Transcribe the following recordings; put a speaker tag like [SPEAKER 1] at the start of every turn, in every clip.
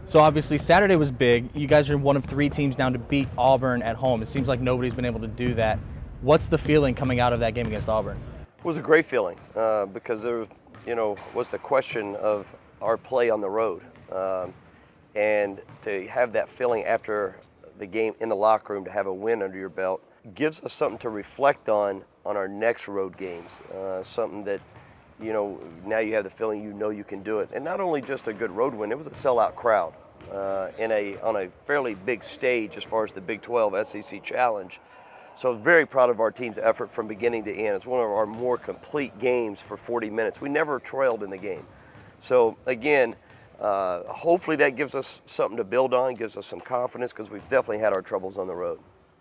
[SPEAKER 1] So obviously Saturday was big. You guys are one of 3 teams now to beat Auburn at home. It seems like nobody's been able to do that. What's the feeling coming out of that game against Auburn?
[SPEAKER 2] It was a great feeling because there, was the question of our play on the road, and to have that feeling after the game in the locker room, to have a win under your belt, gives us something to reflect on our next road games. Something that, now you have the feeling you can do it, and not only just a good road win. It was a sellout crowd on a fairly big stage as far as the Big 12 SEC Challenge. So very proud of our team's effort from beginning to end. It's one of our more complete games for 40 minutes. We never trailed in the game. So again, hopefully that gives us something to build on, gives us some confidence, because we've definitely had our troubles on the road.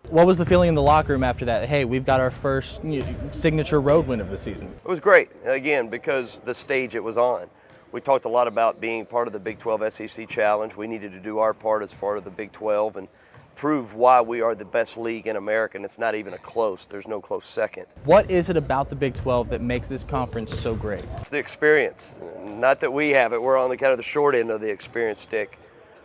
[SPEAKER 1] What was the feeling in the locker room after that? Hey, we've got our first signature road win of the season.
[SPEAKER 2] It was great, again, because the stage it was on. We talked a lot about being part of the Big 12 SEC Challenge. We needed to do our part as part of the Big 12 and prove why we are the best league in America, and it's not even there's no close second.
[SPEAKER 1] What is it about the Big 12 that makes this conference so great?
[SPEAKER 2] It's the experience. Not that we have it, we're on the kind of the short end of the experience stick.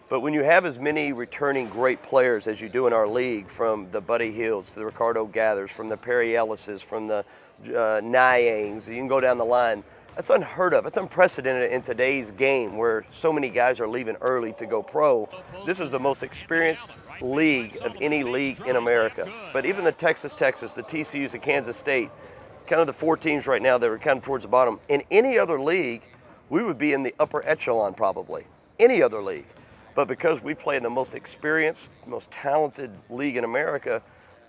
[SPEAKER 2] But when you have as many returning great players as you do in our league, from the Buddy Hills to the Ricardo Gathers, from the Perry Ellises, from the Nyangs, you can go down the line. That's unheard of. It's unprecedented in today's game where so many guys are leaving early to go pro. This is the most experienced league of any league in America. But even the Texas, the TCUs, the Kansas State, kind of the 4 teams right now that are kind of towards the bottom. In any other league, we would be in the upper echelon probably. Any other league. But because we play in the most experienced, most talented league in America,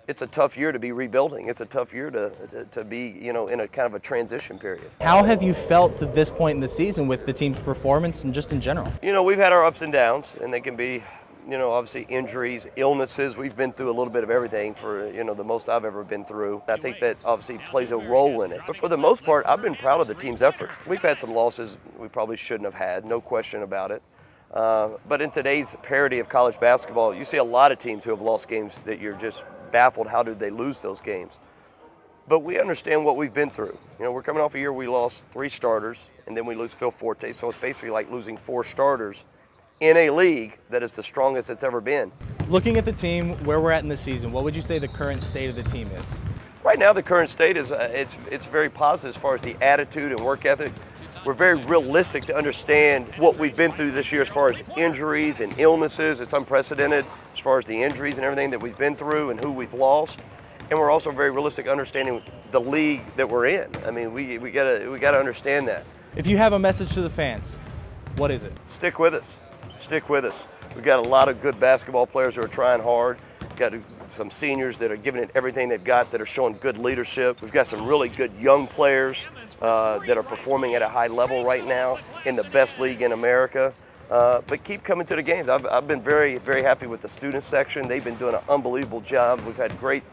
[SPEAKER 2] it's a tough year to be rebuilding. It's a tough year to be, in a kind of a transition period.
[SPEAKER 1] How have you felt to this point in the season with the team's performance and just in general?
[SPEAKER 2] We've had our ups and downs, and they can be, obviously injuries, illnesses. We've been through a little bit of everything for, the most I've ever been through. I think that obviously plays a role in it. But for the most part, I've been proud of the team's effort. We've had some losses we probably shouldn't have had, no question about it. But in today's parity of college basketball, you see a lot of teams who have lost games that you're just baffled how did they lose those games. But we understand what we've been through. We're coming off a year we lost 3 starters, and then we lose Phil Forte, so it's basically like losing 4 starters in a league that is the strongest it's ever been.
[SPEAKER 1] Looking at the team, where we're at in the season, what would you say the current state of the team is?
[SPEAKER 2] Right now, the current state is it's very positive as far as the attitude and work ethic. We're very realistic to understand what we've been through this year as far as injuries and illnesses. It's unprecedented as far as the injuries and everything that we've been through and who we've lost. And we're also very realistic understanding the league that we're in. I mean, we gotta understand that.
[SPEAKER 1] If you have a message to the fans, what is it?
[SPEAKER 2] Stick with us. Stick with us. We've got a lot of good basketball players who are trying hard. We've got some seniors that are giving it everything they've got, that are showing good leadership. We've got some really good young players that are performing at a high level right now in the best league in America. But keep coming to the games. I've been very, very happy with the student section. They've been doing an unbelievable job. We've had great,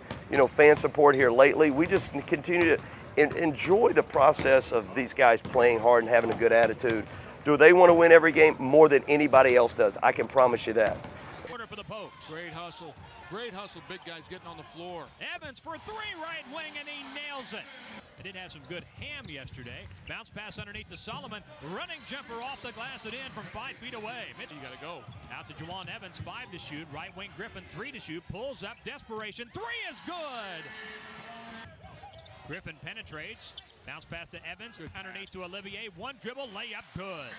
[SPEAKER 2] fan support here lately. We just continue to enjoy the process of these guys playing hard and having a good attitude. Do they want to win every game? More than anybody else does. I can promise you that.
[SPEAKER 3] For the post. Great hustle, big guys getting on the floor. Evans for 3, right wing, and he nails it. They did have some good ham yesterday. Bounce pass underneath to Solomon. Running jumper off the glass and in from 5 feet away. You got to go. Out to Juwan Evans, 5 to shoot. Right wing Griffin, 3 to shoot. Pulls up, desperation. 3 is good. Griffin penetrates. Bounce pass to Evans. Underneath to Olivier. 1 dribble, layup, good.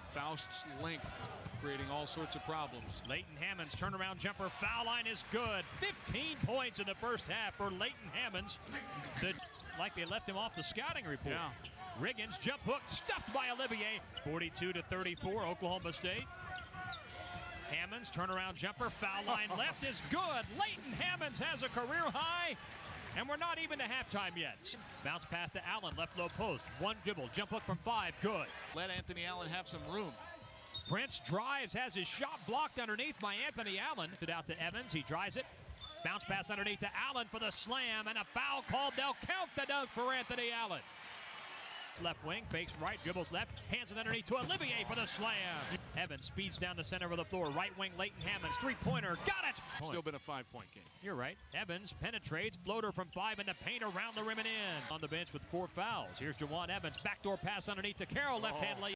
[SPEAKER 3] Faust's length creating all sorts of problems. Leighton Hammond's turnaround jumper, foul line is good. 15 points in the first half for Leighton Hammond's. Like they left him off the scouting report. Yeah. Riggins jump hook stuffed by Olivier. 42-34, Oklahoma State. Hammond's turnaround jumper, foul line left is good. Leighton Hammond's has a career high. And we're not even to halftime yet. Bounce pass to Allen, left low post. 1 dribble, jump hook from 5, good. Let Anthony Allen have some room. Prince drives, has his shot blocked underneath by Anthony Allen. It out to Evans, he drives it. Bounce pass underneath to Allen for the slam, and a foul called. They'll count the dunk for Anthony Allen. Left wing, fakes right, dribbles left, hands it underneath to Olivier for the slam. Evans speeds down the center of the floor. Right wing, Leighton Hammond's 3-pointer, got it! Still been a 5-point game. You're right. Evans penetrates, floater from 5 in the paint, around the rim and in. On the bench with 4 fouls. Here's Juwan Evans, backdoor pass underneath to Carroll, left hand layup.